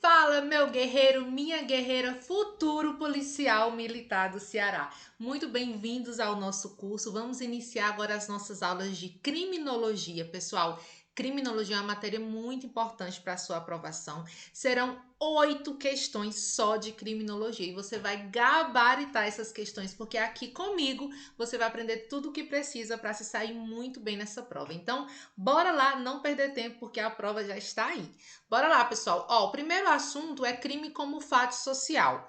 Fala, meu guerreiro, minha guerreira, futuro policial militar do Ceará. Muito bem-vindos ao nosso curso. Vamos iniciar agora as nossas aulas de criminologia, pessoal. Criminologia é uma matéria muito importante para a sua aprovação. Serão 8 questões só de criminologia e você vai gabaritar essas questões, porque aqui comigo você vai aprender tudo o que precisa para se sair muito bem nessa prova. Então, bora lá, não perder tempo, porque a prova já está aí. Bora lá, pessoal. Ó, o primeiro assunto é crime como fato social.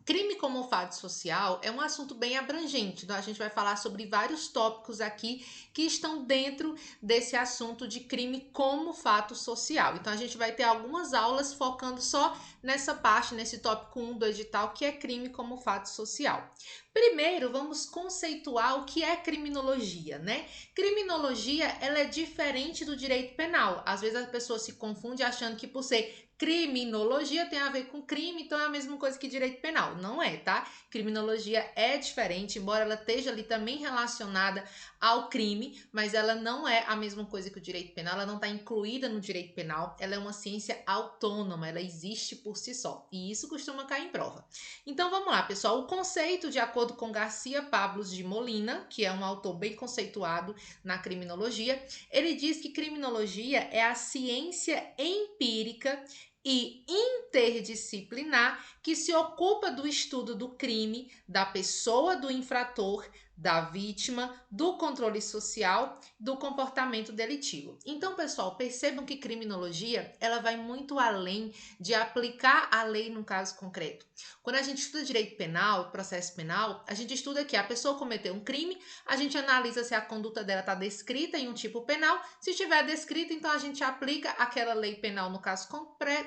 Crime como fato social é um assunto bem abrangente, então a gente vai falar sobre vários tópicos aqui que estão dentro desse assunto de crime como fato social. Então a gente vai ter algumas aulas focando só nessa parte, nesse tópico 1 do edital, que é crime como fato social. Primeiro, vamos conceituar o que é criminologia, né? Criminologia, ela é diferente do direito penal. Às vezes a pessoa se confunde achando que por ser criminologia tem a ver com crime, então é a mesma coisa que direito penal. Não é, tá? Criminologia é diferente, embora ela esteja ali também relacionada ao crime, mas ela não é a mesma coisa que o direito penal, ela não está incluída no direito penal, ela é uma ciência autônoma, ela existe por si só. E isso costuma cair em prova. Então vamos lá, pessoal. O conceito, de acordo com Garcia Pablos de Molina, que é um autor bem conceituado na criminologia, ele diz que criminologia é a ciência empírica e interdisciplinar que se ocupa do estudo do crime, da pessoa do infrator, da vítima, do controle social, do comportamento delitivo. Então, pessoal, percebam que criminologia, ela vai muito além de aplicar a lei num caso concreto. Quando a gente estuda direito penal, processo penal, a gente estuda que a pessoa cometeu um crime, a gente analisa se a conduta dela está descrita em um tipo penal. Se estiver descrita, então a gente aplica aquela lei penal no caso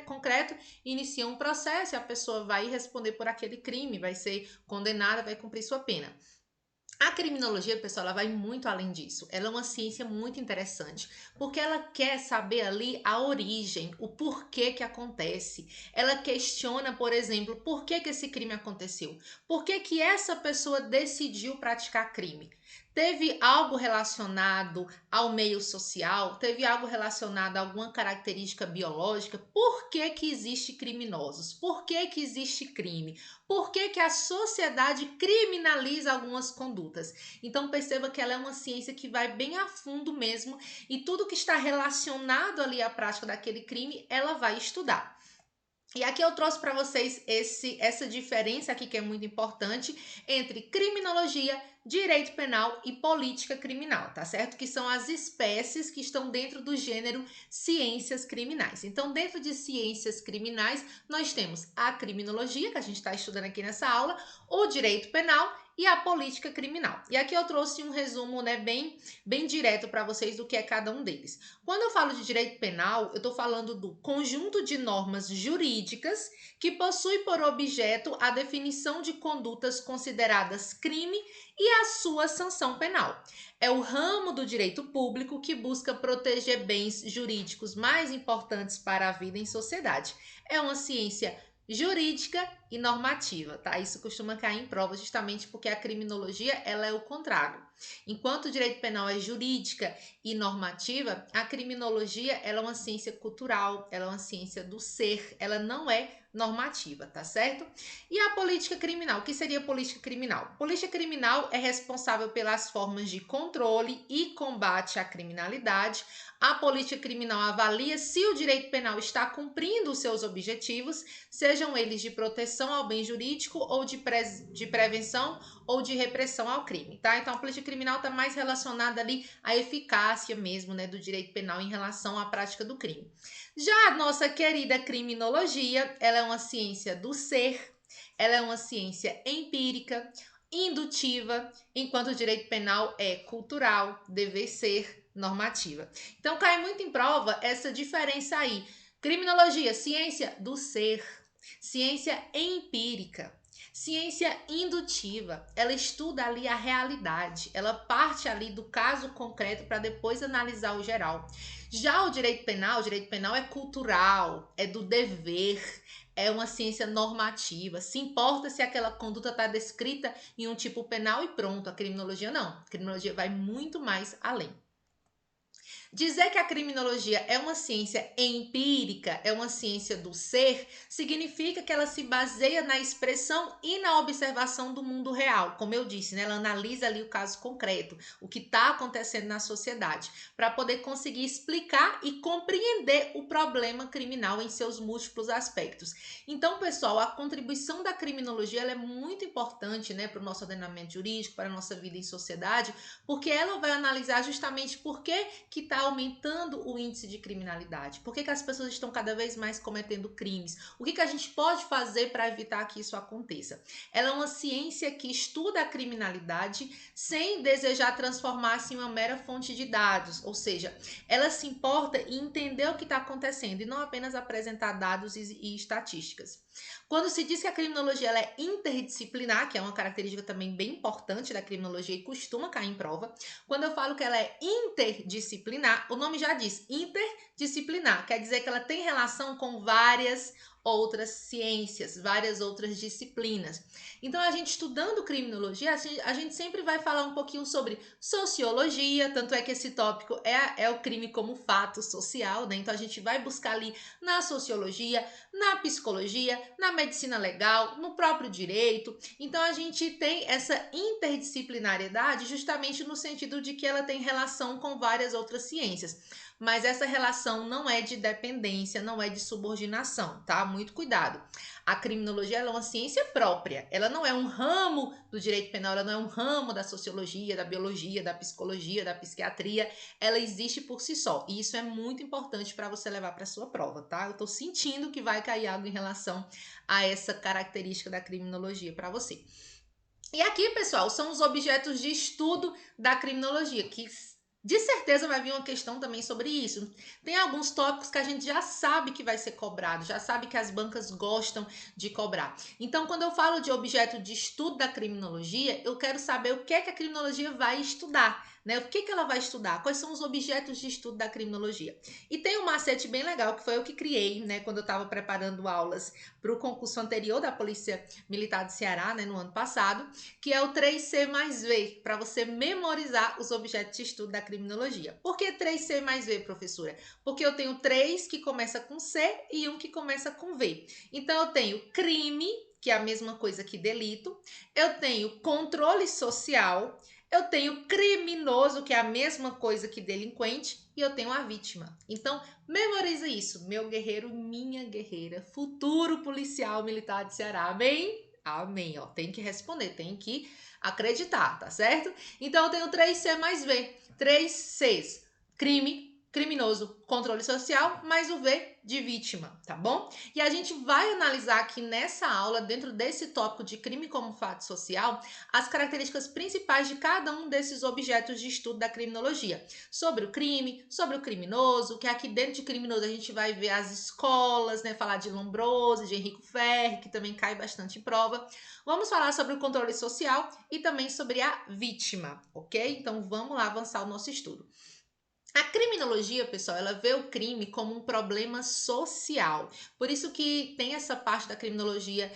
concreto, inicia um processo e a pessoa vai responder por aquele crime, vai ser condenada, vai cumprir sua pena. A criminologia, pessoal, ela vai muito além disso. Ela é uma ciência muito interessante, porque ela quer saber ali a origem, o porquê que acontece. Ela questiona, por exemplo, por que esse crime aconteceu? Por que essa pessoa decidiu praticar crime? Teve algo relacionado ao meio social? Teve algo relacionado a alguma característica biológica? Por que existe criminosos? Por que existe crime? Por que a sociedade criminaliza algumas condutas? Então perceba que ela é uma ciência que vai bem a fundo mesmo e tudo que está relacionado ali à prática daquele crime, ela vai estudar. E aqui eu trouxe para vocês essa diferença aqui que é muito importante entre criminologia, direito penal e política criminal, tá certo? Que são as espécies que estão dentro do gênero ciências criminais. Então, dentro de ciências criminais, nós temos a criminologia, que a gente está estudando aqui nessa aula, o direito penal e a política criminal. E aqui eu trouxe um resumo, né, bem direto para vocês do que é cada um deles. Quando eu falo de direito penal, eu estou falando do conjunto de normas jurídicas que possui por objeto a definição de condutas consideradas crime e a sua sanção penal. É o ramo do direito público que busca proteger bens jurídicos mais importantes para a vida em sociedade. É uma ciência jurídica e normativa, tá? Isso costuma cair em prova justamente porque a criminologia, ela é o contrário. Enquanto o direito penal é jurídica e normativa, a criminologia, ela é uma ciência cultural, ela é uma ciência do ser, ela não é normativa, tá certo? E a política criminal, o que seria política criminal? Política criminal é responsável pelas formas de controle e combate à criminalidade. A política criminal avalia se o direito penal está cumprindo os seus objetivos, sejam eles de proteção ao bem jurídico ou de prevenção ou de repressão ao crime, tá? Então a política criminal está mais relacionada ali à eficácia mesmo, né, do direito penal em relação à prática do crime. Já a nossa querida criminologia, ela é uma ciência do ser, ela é uma ciência empírica, indutiva, enquanto o direito penal é cultural, dever ser, normativa. Então cai muito em prova essa diferença aí. Criminologia, ciência do ser, ciência empírica. Ciência indutiva, ela estuda ali a realidade, ela parte ali do caso concreto para depois analisar o geral. Já o direito penal é cultural, é do dever, é uma ciência normativa. Se importa se aquela conduta está descrita em um tipo penal e pronto. A criminologia não. A criminologia vai muito mais além. Dizer que a criminologia é uma ciência empírica, é uma ciência do ser, significa que ela se baseia na expressão e na observação do mundo real. Como eu disse, né? Ela analisa ali o caso concreto, o que está acontecendo na sociedade, para poder conseguir explicar e compreender o problema criminal em seus múltiplos aspectos. Então, pessoal, a contribuição da criminologia ela é muito importante, né, para o nosso ordenamento jurídico, para a nossa vida em sociedade, porque ela vai analisar justamente por que está aumentando o índice de criminalidade, por que as pessoas estão cada vez mais cometendo crimes, o que a gente pode fazer para evitar que isso aconteça. Ela é uma ciência que estuda a criminalidade sem desejar transformar-se em uma mera fonte de dados, ou seja, ela se importa em entender o que está acontecendo e não apenas apresentar dados e estatísticas. Quando se diz que a criminologia ela é interdisciplinar, que é uma característica também bem importante da criminologia e costuma cair em prova, quando eu falo que ela é interdisciplinar, o nome já diz interdisciplinar, quer dizer que ela tem relação com várias outras ciências, várias outras disciplinas. Então, a gente estudando criminologia, a gente sempre vai falar um pouquinho sobre sociologia, tanto é que esse tópico é o crime como fato social, né? Então, a gente vai buscar ali na sociologia, na psicologia, na medicina legal, no próprio direito. Então, a gente tem essa interdisciplinariedade justamente no sentido de que ela tem relação com várias outras ciências. Mas essa relação não é de dependência, não é de subordinação, tá? Muito cuidado. A criminologia é uma ciência própria. Ela não é um ramo do direito penal, ela não é um ramo da sociologia, da biologia, da psicologia, da psiquiatria. Ela existe por si só. E isso é muito importante para você levar para sua prova, tá? Eu tô sentindo que vai cair algo em relação a essa característica da criminologia para você. E aqui, pessoal, são os objetos de estudo da criminologia, que de certeza vai vir uma questão também sobre isso. Tem alguns tópicos que a gente já sabe que vai ser cobrado, já sabe que as bancas gostam de cobrar. Então, quando eu falo de objeto de estudo da criminologia, eu quero saber o que é que a criminologia vai estudar, né? O que ela vai estudar? Quais são os objetos de estudo da criminologia? E tem um macete bem legal, que foi eu que criei, né, quando eu estava preparando aulas para o concurso anterior da Polícia Militar do Ceará, né, no ano passado, que é o 3C mais V, para você memorizar os objetos de estudo da criminologia. Por que 3C mais V, professora? Porque eu tenho 3 que começa com C e um que começa com V. Então, eu tenho crime, que é a mesma coisa que delito, eu tenho controle social, eu tenho criminoso, que é a mesma coisa que delinquente, e eu tenho a vítima. Então, memoriza isso, meu guerreiro, minha guerreira, futuro policial militar de Ceará. Amém? Amém, ó. Tem que responder, tem que acreditar, tá certo? Então, eu tenho 3C mais V. 3 Cs. Crime, criminoso, controle social, mais o V de vítima, tá bom? E a gente vai analisar aqui nessa aula, dentro desse tópico de crime como fato social, as características principais de cada um desses objetos de estudo da criminologia. Sobre o crime, sobre o criminoso, que aqui dentro de criminoso a gente vai ver as escolas, né? Falar de Lombroso, de Henrico Ferri, que também cai bastante em prova. Vamos falar sobre o controle social e também sobre a vítima, ok? Então vamos lá avançar o nosso estudo. A criminologia, pessoal, ela vê o crime como um problema social. Por isso que tem essa parte da criminologia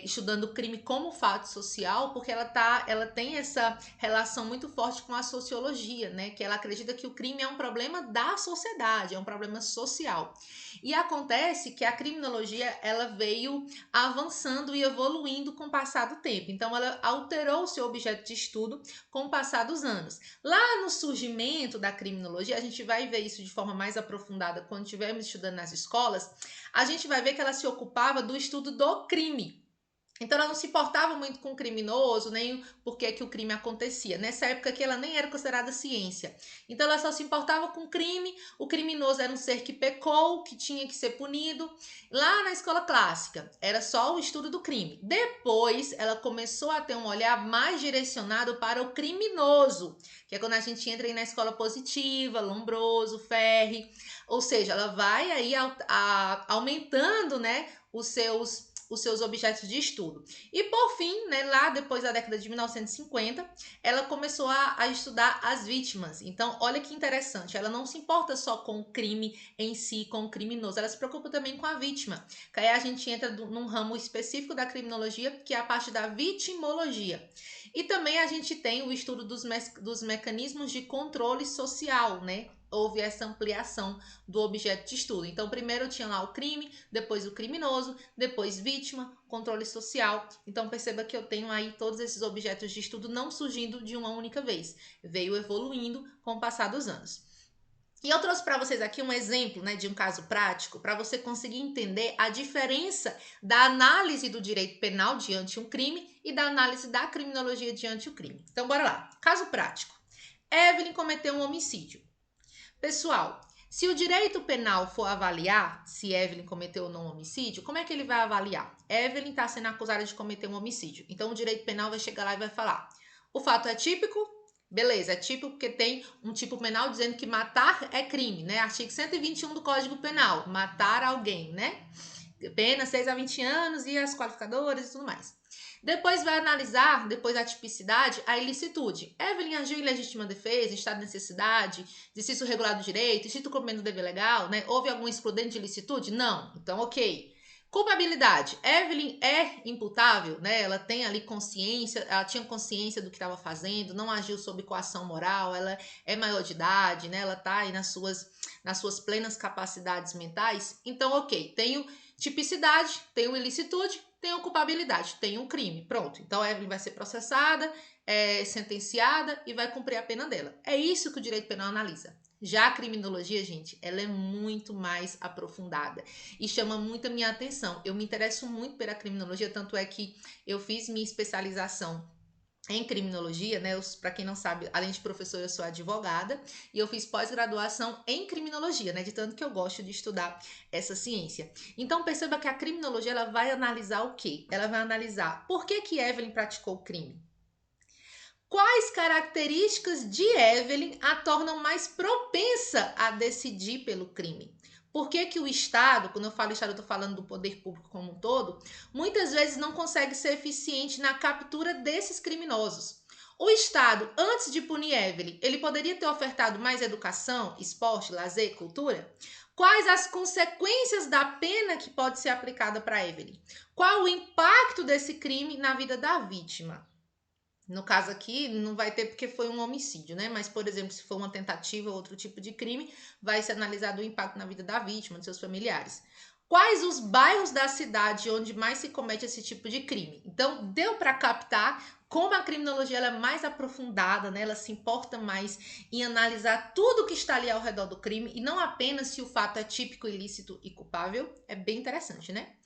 estudando o crime como fato social, porque ela tem essa relação muito forte com a sociologia, né? Que ela acredita que o crime é um problema da sociedade, é um problema social. E acontece que a criminologia ela veio avançando e evoluindo com o passar do tempo. Então, ela alterou o seu objeto de estudo com o passar dos anos. Lá no surgimento da criminologia, a gente vai ver isso de forma mais aprofundada quando estivermos estudando nas escolas, a gente vai ver que ela se ocupava do estudo do crime. Então ela não se importava muito com o criminoso, nem por que o crime acontecia. Nessa época que ela nem era considerada ciência. Então ela só se importava com o crime, o criminoso era um ser que pecou, que tinha que ser punido. Lá na escola clássica, era só o estudo do crime. Depois ela começou a ter um olhar mais direcionado para o criminoso, que é quando a gente entra aí na escola positiva, Lombroso, Ferri. Ou seja, ela vai aí aumentando, né, os seus objetos de estudo. E por fim, né, lá depois da década de 1950, ela começou a estudar as vítimas. Então, olha que interessante, ela não se importa só com o crime em si, com o criminoso, ela se preocupa também com a vítima. Que aí a gente entra num ramo específico da criminologia, que é a parte da vitimologia. E também a gente tem o estudo dos mecanismos de controle social, né? houve essa ampliação do objeto de estudo. Então, primeiro tinha lá o crime, depois o criminoso, depois vítima, controle social. Então, perceba que eu tenho aí todos esses objetos de estudo não surgindo de uma única vez. Veio evoluindo com o passar dos anos. E eu trouxe para vocês aqui um exemplo, né, de um caso prático para você conseguir entender a diferença da análise do direito penal diante um crime e da análise da criminologia diante o crime. Então, bora lá. Caso prático. Evelyn cometeu um homicídio. Pessoal, se o direito penal for avaliar se Evelyn cometeu ou não um homicídio, como é que ele vai avaliar? Evelyn está sendo acusada de cometer um homicídio. Então, o direito penal vai chegar lá e vai falar: o fato é típico? Beleza, é típico porque tem um tipo penal dizendo que matar é crime, né? Artigo 121 do Código Penal, matar alguém, né? Pena 6 a 20 anos e as qualificadoras e tudo mais. Depois vai analisar, depois da tipicidade, a ilicitude. Evelyn agiu em legítima defesa, em estado de necessidade, exercício regular do direito, instituto cumprimento do dever legal, né? Houve algum excludente de ilicitude? Não. Então, ok. Culpabilidade. Evelyn é imputável, né? Ela tem ali consciência, ela tinha consciência do que estava fazendo, não agiu sob coação moral, ela é maior de idade, né? Ela está aí nas suas plenas capacidades mentais. Então, ok, tenho tipicidade, tenho ilicitude, tenho culpabilidade, tenho um crime. Pronto. Então, a Evelyn vai ser processada, sentenciada e vai cumprir a pena dela. É isso que o direito penal analisa. Já a criminologia, gente, ela é muito mais aprofundada e chama muito a minha atenção. Eu me interesso muito pela criminologia, tanto é que eu fiz minha especialização em criminologia, né? Para quem não sabe, além de professora, eu sou advogada e eu fiz pós-graduação em criminologia, né? De tanto que eu gosto de estudar essa ciência. Então, perceba que a criminologia, ela vai analisar o quê? Ela vai analisar por que Evelyn praticou o crime. Quais características de Evelyn a tornam mais propensa a decidir pelo crime? Por que o Estado, quando eu falo Estado, eu estou falando do poder público como um todo, muitas vezes não consegue ser eficiente na captura desses criminosos? O Estado, antes de punir Evelyn, ele poderia ter ofertado mais educação, esporte, lazer, cultura? Quais as consequências da pena que pode ser aplicada para Evelyn? Qual o impacto desse crime na vida da vítima? No caso aqui, não vai ter porque foi um homicídio, né? Mas, por exemplo, se for uma tentativa ou outro tipo de crime, vai ser analisado o impacto na vida da vítima, dos seus familiares. Quais os bairros da cidade onde mais se comete esse tipo de crime? Então, deu para captar como a criminologia ela é mais aprofundada, né? Ela se importa mais em analisar tudo que está ali ao redor do crime e não apenas se o fato é típico, ilícito e culpável. É bem interessante, né?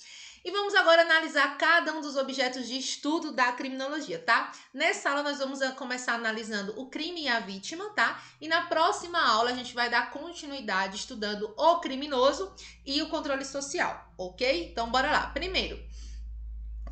E vamos agora analisar cada um dos objetos de estudo da criminologia, tá? Nessa aula nós vamos começar analisando o crime e a vítima, tá? E na próxima aula a gente vai dar continuidade estudando o criminoso e o controle social, ok? Então bora lá. Primeiro,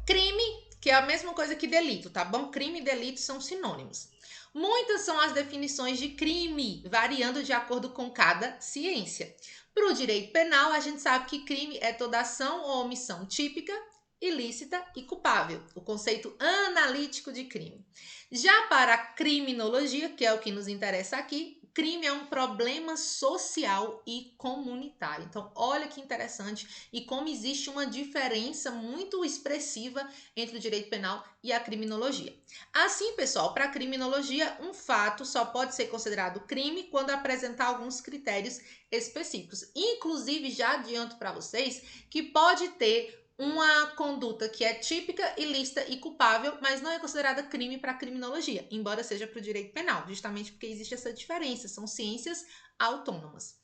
crime, que é a mesma coisa que delito, tá bom? Crime e delito são sinônimos. Muitas são as definições de crime, variando de acordo com cada ciência. Para o direito penal, a gente sabe que crime é toda ação ou omissão típica, ilícita e culpável, o conceito analítico de crime. Já para a criminologia, que é o que nos interessa aqui, crime é um problema social e comunitário. Então, olha que interessante e como existe uma diferença muito expressiva entre o direito penal e a criminologia. Assim, pessoal, para a criminologia, um fato só pode ser considerado crime quando apresentar alguns critérios específicos. Inclusive, já adianto para vocês que pode ter uma conduta que é típica, ilícita e culpável, mas não é considerada crime para a criminologia, embora seja para o direito penal, justamente porque existe essa diferença, são ciências autônomas.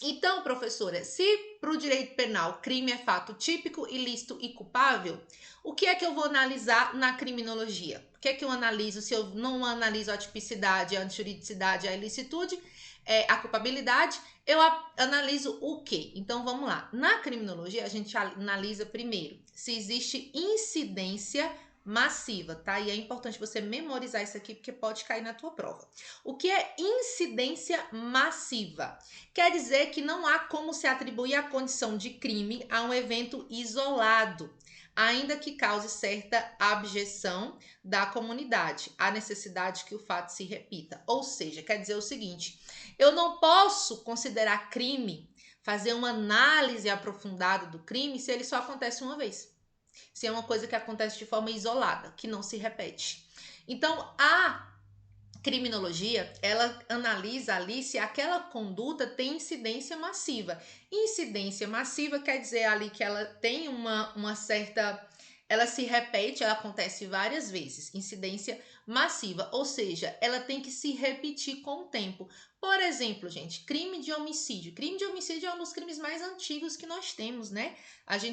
Então, professora, se para o direito penal crime é fato típico, ilícito e culpável, o que é que eu vou analisar na criminologia? O que é que eu analiso se eu não analiso a tipicidade, a antijuridicidade, a ilicitude, a culpabilidade? Eu analiso o quê? Então, vamos lá. Na criminologia, a gente analisa primeiro se existe incidência massiva, tá? E é importante você memorizar isso aqui porque pode cair na tua prova. O que é incidência massiva? Quer dizer que não há como se atribuir a condição de crime a um evento isolado, ainda que cause certa abjeção da comunidade, a necessidade que o fato se repita. Ou seja, quer dizer o seguinte, eu não posso considerar crime, fazer uma análise aprofundada do crime se ele só acontece uma vez. Se é uma coisa que acontece de forma isolada, que não se repete. Então, a criminologia, ela analisa ali se aquela conduta tem incidência massiva. Incidência massiva quer dizer ali que ela tem uma certa... Ela se repete, ela acontece várias vezes. Incidência massiva, ou seja, ela tem que se repetir com o tempo. Por exemplo, gente, crime de homicídio. Crime de homicídio é um dos crimes mais antigos que nós temos, né?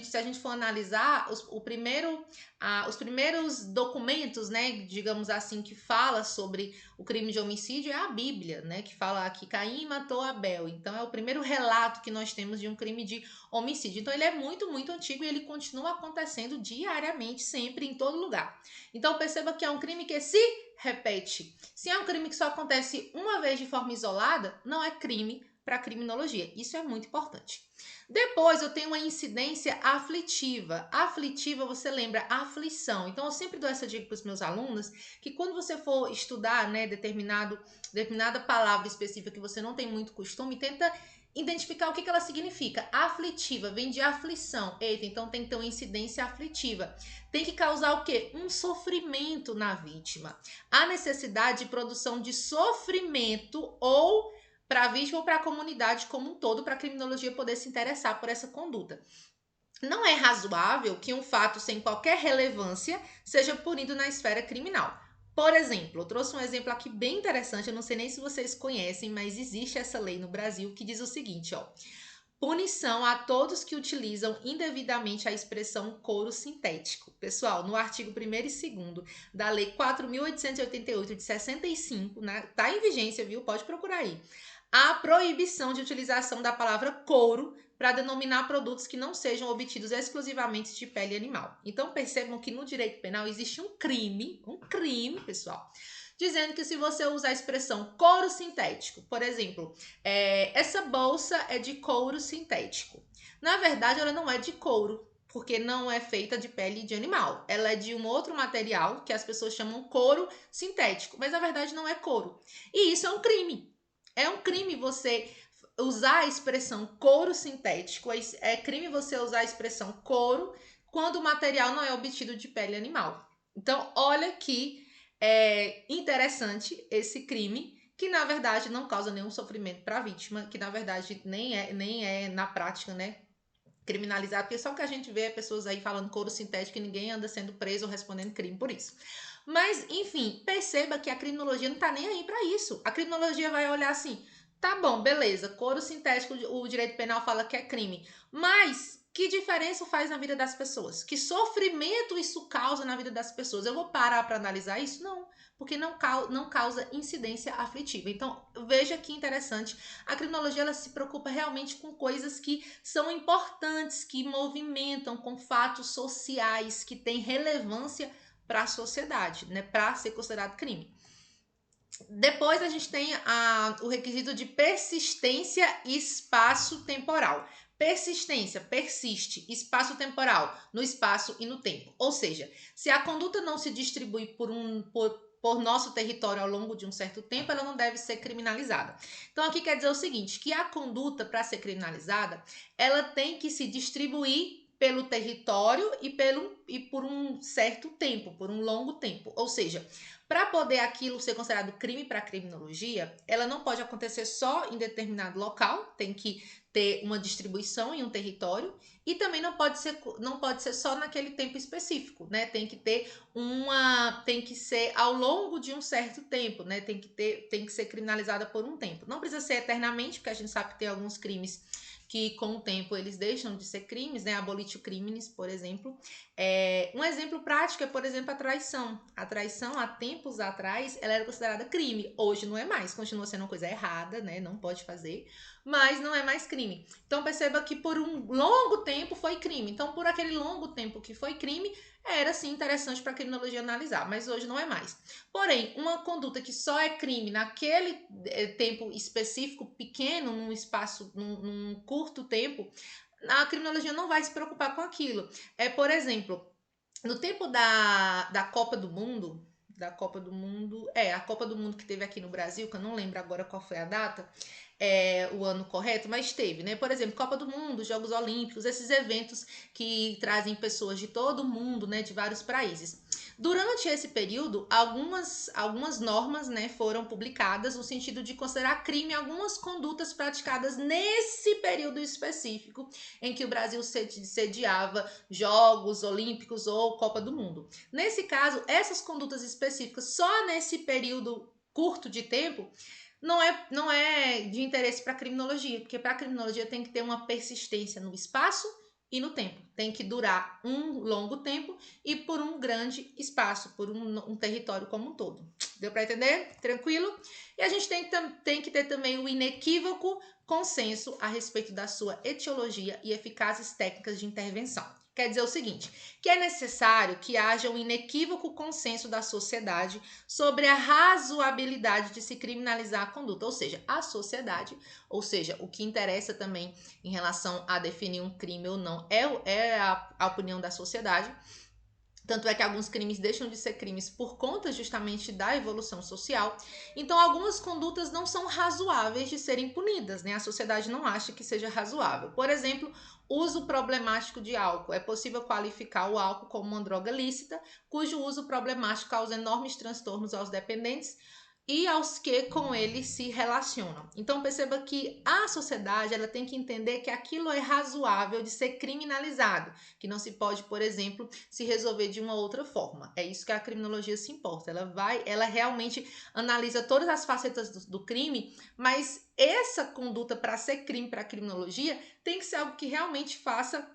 Se a gente for analisar, os primeiros documentos, né, digamos assim, que fala sobre o crime de homicídio é a Bíblia, né, que fala que Caim matou Abel. Então é o primeiro relato que nós temos de um crime de homicídio. Então ele é muito, muito antigo e ele continua acontecendo diariamente, sempre, em todo lugar. Então perceba que é um crime que se repete. Se é um crime que só acontece uma vez de forma isolada, não é crime para criminologia. Isso é muito importante. Depois eu tenho uma incidência aflitiva. Aflitiva, você lembra, aflição. Então eu sempre dou essa dica para os meus alunos, que quando você for estudar, né, determinada palavra específica que você não tem muito costume, tenta identificar o que ela significa. Aflitiva vem de aflição. Eita, então tem que ter uma incidência aflitiva. Tem que causar o quê? Um sofrimento na vítima. A necessidade de produção de sofrimento ou para a vítima ou para a comunidade como um todo, para a criminologia poder se interessar por essa conduta. Não é razoável que um fato sem qualquer relevância seja punido na esfera criminal. Por exemplo, eu trouxe um exemplo aqui bem interessante, eu não sei nem se vocês conhecem, mas existe essa lei no Brasil que diz o seguinte, ó: punição a todos que utilizam indevidamente a expressão couro sintético. Pessoal, no artigo 1º e 2º da Lei 4.888 de 65, né, tá em vigência, viu? Pode procurar aí. A proibição de utilização da palavra couro para denominar produtos que não sejam obtidos exclusivamente de pele animal. Então percebam que no direito penal existe um crime, pessoal, dizendo que se você usar a expressão couro sintético, por exemplo, essa bolsa é de couro sintético. Na verdade, ela não é de couro, porque não é feita de pele de animal. Ela é de um outro material que as pessoas chamam couro sintético, mas na verdade não é couro. E isso é um crime. É um crime você usar a expressão couro sintético, é crime você usar a expressão couro quando o material não é obtido de pele animal. Então, olha que interessante esse crime, que na verdade não causa nenhum sofrimento para a vítima, que na verdade nem é na prática, né, criminalizado, porque só o que a gente vê é pessoas aí falando couro sintético e ninguém anda sendo preso ou respondendo crime por isso. Mas, enfim, perceba que a criminologia não tá nem aí para isso. A criminologia vai olhar assim, tá bom, beleza, couro sintético, o direito penal fala que é crime, mas que diferença faz na vida das pessoas? Que sofrimento isso causa na vida das pessoas? Eu vou parar para analisar isso? Não, porque não causa incidência aflitiva. Então, veja que interessante. A criminologia ela se preocupa realmente com coisas que são importantes, que movimentam, com fatos sociais, que têm relevância para a sociedade, né, para ser considerado crime. Depois a gente tem o requisito de persistência espaço-temporal. Persistência, persiste, espaço-temporal, no espaço e no tempo. Ou seja, se a conduta não se distribui por nosso território ao longo de um certo tempo, ela não deve ser criminalizada. Então aqui quer dizer o seguinte, que a conduta, para ser criminalizada, ela tem que se distribuir pelo território e por um certo tempo, por um longo tempo. Ou seja, para poder aquilo ser considerado crime para a criminologia, ela não pode acontecer só em determinado local, tem que ter uma distribuição em um território e também não pode ser só naquele tempo específico, né? Tem que ser ao longo de um certo tempo, né? Tem que ser criminalizada por um tempo. Não precisa ser eternamente, porque a gente sabe que tem alguns crimes que com o tempo eles deixam de ser crimes, né? Abolitio criminis, por exemplo. Um exemplo prático é, por exemplo, a traição. A traição, há tempos atrás, ela era considerada crime. Hoje não é mais, continua sendo uma coisa errada, né? Não pode fazer, mas não é mais crime. Então perceba que por um longo tempo foi crime. Então, por aquele longo tempo que foi crime, era sim interessante para a criminologia analisar, mas hoje não é mais. Porém, uma conduta que só é crime naquele tempo específico, pequeno, num curto tempo, a criminologia não vai se preocupar com aquilo. Por exemplo, no tempo da Copa do Mundo, a Copa do Mundo que teve aqui no Brasil, que eu não lembro agora qual foi a data, o ano correto, mas teve, né? Por exemplo, Copa do Mundo, Jogos Olímpicos, esses eventos que trazem pessoas de todo o mundo, né? De vários países. Durante esse período, algumas normas, né, foram publicadas no sentido de considerar crime algumas condutas praticadas nesse período específico em que o Brasil sediava Jogos Olímpicos ou Copa do Mundo. Nesse caso, essas condutas específicas, só nesse período curto de tempo, não é de interesse para a criminologia, porque para a criminologia tem que ter uma persistência no espaço e no tempo. Tem que durar um longo tempo e por um grande espaço, por um território como um todo. Deu para entender? Tranquilo? E a gente tem que ter também o inequívoco consenso a respeito da sua etiologia e eficazes técnicas de intervenção. Quer dizer o seguinte, que é necessário que haja um inequívoco consenso da sociedade sobre a razoabilidade de se criminalizar a conduta, ou seja, a sociedade, ou seja, o que interessa também em relação a definir um crime ou não é a opinião da sociedade. Tanto é que alguns crimes deixam de ser crimes por conta justamente da evolução social. Então, algumas condutas não são razoáveis de serem punidas, né? A sociedade não acha que seja razoável. Por exemplo, uso problemático de álcool. É possível qualificar o álcool como uma droga lícita, cujo uso problemático causa enormes transtornos aos dependentes e aos que com ele se relacionam. Então perceba que a sociedade ela tem que entender que aquilo é razoável de ser criminalizado, que não se pode, por exemplo, se resolver de uma outra forma. É isso que a criminologia se importa. Ela realmente analisa todas as facetas do crime, mas essa conduta para ser crime para a criminologia tem que ser algo que realmente faça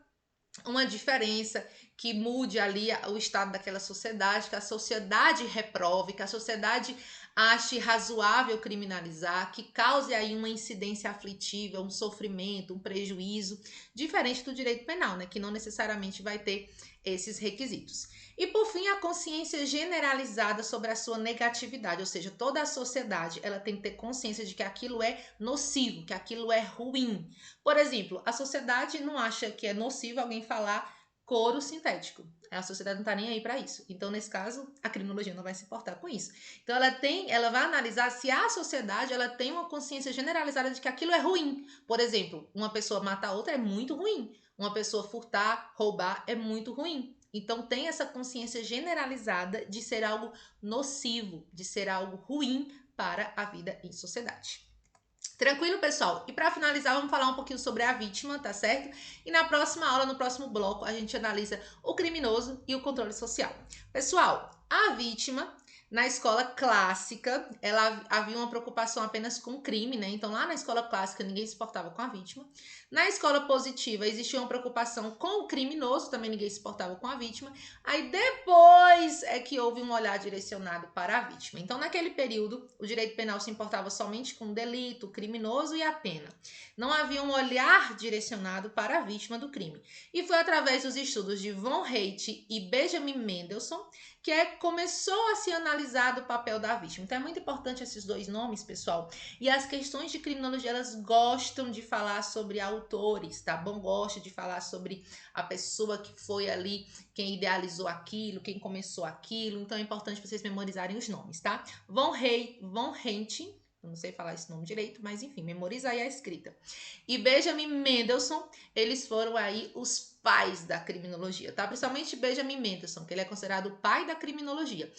uma diferença, que mude ali o estado daquela sociedade, que a sociedade reprove, que a sociedade ache razoável criminalizar, que cause aí uma incidência aflitiva, um sofrimento, um prejuízo, diferente do direito penal, né, que não necessariamente vai ter esses requisitos. E por fim, a consciência generalizada sobre a sua negatividade, ou seja, toda a sociedade ela tem que ter consciência de que aquilo é nocivo, que aquilo é ruim. Por exemplo, a sociedade não acha que é nocivo alguém falar couro sintético. A sociedade não está nem aí para isso. Então, nesse caso, a criminologia não vai se importar com isso. Então, ela vai analisar se a sociedade ela tem uma consciência generalizada de que aquilo é ruim. Por exemplo, uma pessoa matar outra é muito ruim. Uma pessoa furtar, roubar é muito ruim. Então, tem essa consciência generalizada de ser algo nocivo, de ser algo ruim para a vida em sociedade. Tranquilo, pessoal? E para finalizar, vamos falar um pouquinho sobre a vítima, tá certo? E na próxima aula, no próximo bloco, a gente analisa o criminoso e o controle social. Pessoal, a vítima, na escola clássica, ela havia uma preocupação apenas com o crime, né? Então, lá na escola clássica, ninguém se importava com a vítima. Na escola positiva, existia uma preocupação com o criminoso, também ninguém se importava com a vítima. Aí, depois é que houve um olhar direcionado para a vítima. Então, naquele período, o direito penal se importava somente com o delito, o criminoso e a pena. Não havia um olhar direcionado para a vítima do crime. E foi através dos estudos de Von Heydt e Benjamin Mendelsohn que começou a se analisar do papel da vítima. Então é muito importante esses dois nomes, pessoal. E as questões de criminologia, elas gostam de falar sobre autores, tá bom? Gostam de falar sobre a pessoa que foi ali, quem idealizou aquilo, quem começou aquilo. Então é importante vocês memorizarem os nomes, tá? Von Heydt, eu não sei falar esse nome direito, mas enfim, memoriza aí a escrita. E Benjamin Mendelsohn, eles foram aí os pais da criminologia, tá? Principalmente Benjamin Mendelsohn, que ele é considerado o pai da criminologia.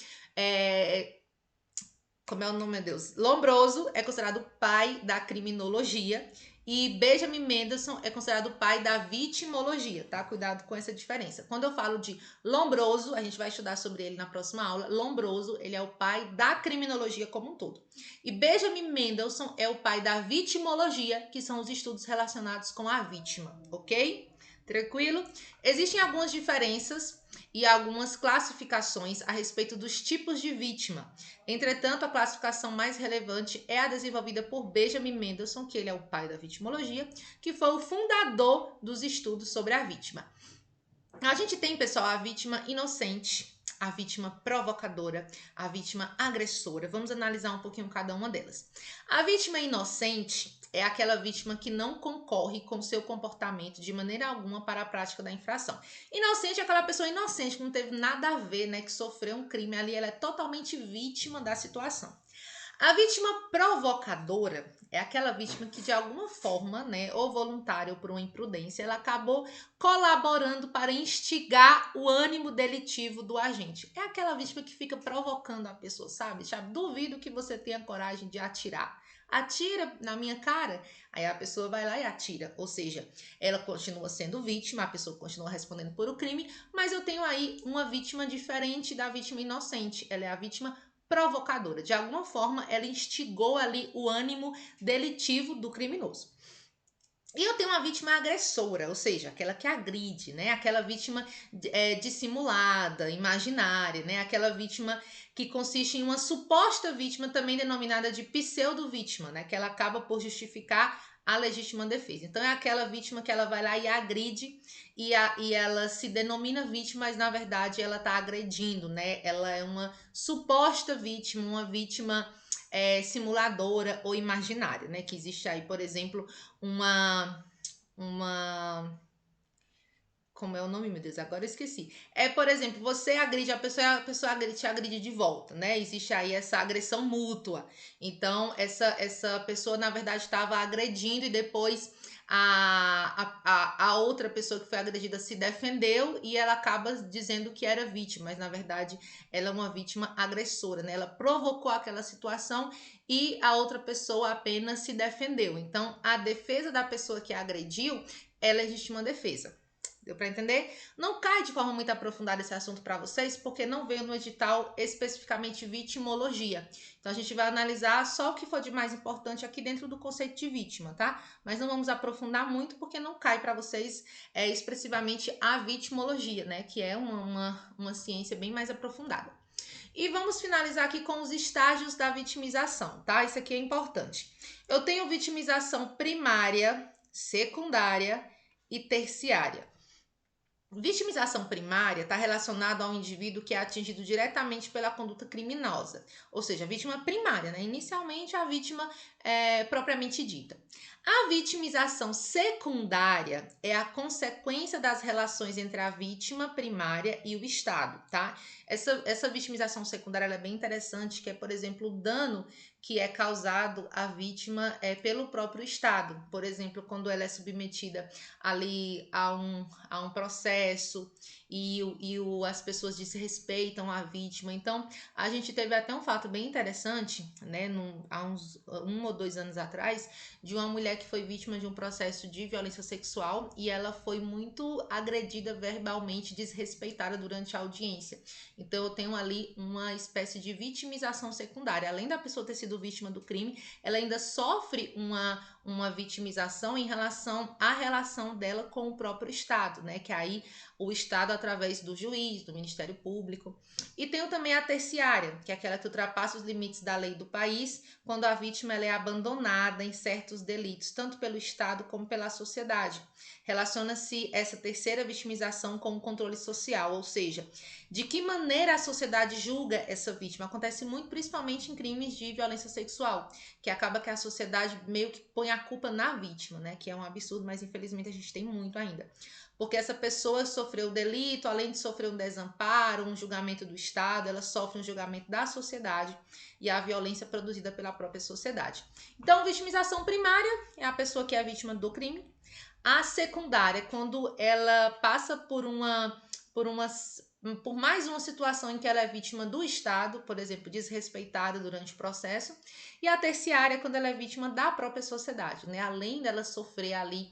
Como é o nome, meu Deus? Lombroso é considerado o pai da criminologia e Benjamin Mendelsohn é considerado o pai da vitimologia, tá? Cuidado com essa diferença. Quando eu falo de Lombroso, a gente vai estudar sobre ele na próxima aula. Lombroso, ele é o pai da criminologia como um todo. E Benjamin Mendelsohn é o pai da vitimologia, que são os estudos relacionados com a vítima, ok? Tranquilo? Existem algumas diferenças e algumas classificações a respeito dos tipos de vítima. Entretanto, a classificação mais relevante é a desenvolvida por Benjamin Mendelsohn, que ele é o pai da vitimologia, que foi o fundador dos estudos sobre a vítima. A gente tem, pessoal, a vítima inocente, a vítima provocadora, a vítima agressora. Vamos analisar um pouquinho cada uma delas. A vítima inocente é aquela vítima que não concorre com seu comportamento de maneira alguma para a prática da infração. Inocente é aquela pessoa inocente que não teve nada a ver, né, que sofreu um crime ali, ela é totalmente vítima da situação. A vítima provocadora é aquela vítima que de alguma forma, né, ou voluntária ou por uma imprudência, ela acabou colaborando para instigar o ânimo delitivo do agente. É aquela vítima que fica provocando a pessoa, sabe? Já duvido que você tenha coragem de atirar. Atira na minha cara. Aí a pessoa vai lá e atira. Ou seja, ela continua sendo vítima, a pessoa continua respondendo por o crime, mas eu tenho aí uma vítima diferente da vítima inocente. Ela é a vítima provocadora. De alguma forma, ela instigou ali o ânimo delitivo do criminoso. E eu tenho uma vítima agressora, ou seja, aquela que agride, né? Aquela vítima dissimulada, imaginária, né? Aquela vítima que consiste em uma suposta vítima, também denominada de pseudo-vítima, né? Que ela acaba por justificar a legítima defesa. Então é aquela vítima que ela vai lá e agride e ela se denomina vítima, mas na verdade ela está agredindo, né? Ela é uma suposta vítima, uma vítima simuladora ou imaginária, né? Que existe aí, por exemplo, uma como é o nome, meu Deus, agora eu esqueci. É, por exemplo, você agride a pessoa te agride de volta, né? Existe aí essa agressão mútua. Então, essa pessoa, na verdade, estava agredindo e depois a outra pessoa que foi agredida se defendeu e ela acaba dizendo que era vítima, mas na verdade ela é uma vítima agressora, né? Ela provocou aquela situação e a outra pessoa apenas se defendeu. Então, a defesa da pessoa que agrediu é legítima defesa. Deu para entender? Não cai de forma muito aprofundada esse assunto para vocês, porque não veio no edital especificamente vitimologia. Então a gente vai analisar só o que for de mais importante aqui dentro do conceito de vítima, tá? Mas não vamos aprofundar muito, porque não cai para vocês expressivamente a vitimologia, né? Que é uma ciência bem mais aprofundada. E vamos finalizar aqui com os estágios da vitimização, tá? Isso aqui é importante. Eu tenho vitimização primária, secundária e terciária. Vitimização primária está relacionada ao indivíduo que é atingido diretamente pela conduta criminosa, ou seja, a vítima primária, né? Inicialmente a vítima propriamente dita. A vitimização secundária é a consequência das relações entre a vítima primária e o Estado, tá? Essa vitimização secundária é bem interessante, que é, por exemplo, o dano que é causado à vítima pelo próprio Estado. Por exemplo, quando ela é submetida ali a um processo as pessoas desrespeitam a vítima. Então, a gente teve até um fato bem interessante, né, há uns 1 ou 2 anos atrás, de uma mulher que foi vítima de um processo de violência sexual e ela foi muito agredida verbalmente, desrespeitada durante a audiência. Então, eu tenho ali uma espécie de vitimização secundária. Além da pessoa ter sido vítima do crime, ela ainda sofre uma vitimização em relação à relação dela com o próprio Estado, né? Que aí o Estado através do juiz, do Ministério Público. E tenho também a terciária, que é aquela que ultrapassa os limites da lei do país, quando a vítima ela é abandonada em certos delitos, tanto pelo Estado como pela sociedade. Relaciona-se essa terceira vitimização com o controle social, ou seja, de que maneira a sociedade julga essa vítima. Acontece muito, principalmente em crimes de violência sexual, que acaba que a sociedade meio que põe a culpa na vítima, né? Que é um absurdo, mas infelizmente a gente tem muito ainda. Porque essa pessoa sofreu delito, além de sofrer um desamparo, um julgamento do Estado, ela sofre um julgamento da sociedade e a violência produzida pela própria sociedade. Então, vitimização primária é a pessoa que é a vítima do crime. A secundária, quando ela passa por mais uma situação em que ela é vítima do Estado, por exemplo, desrespeitada durante o processo, e a terciária, quando ela é vítima da própria sociedade, né? Além dela sofrer ali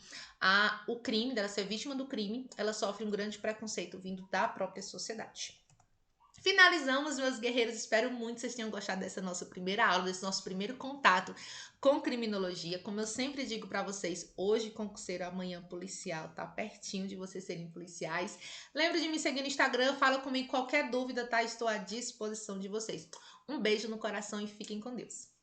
o crime, dela ser vítima do crime, ela sofre um grande preconceito vindo da própria sociedade. Finalizamos, meus guerreiros. Espero muito que vocês tenham gostado dessa nossa primeira aula, desse nosso primeiro contato com criminologia. Como eu sempre digo para vocês, hoje concurseiro, amanhã policial, tá pertinho de vocês serem policiais. Lembra de me seguir no Instagram, fala comigo qualquer dúvida, tá? Estou à disposição de vocês. Um beijo no coração e fiquem com Deus.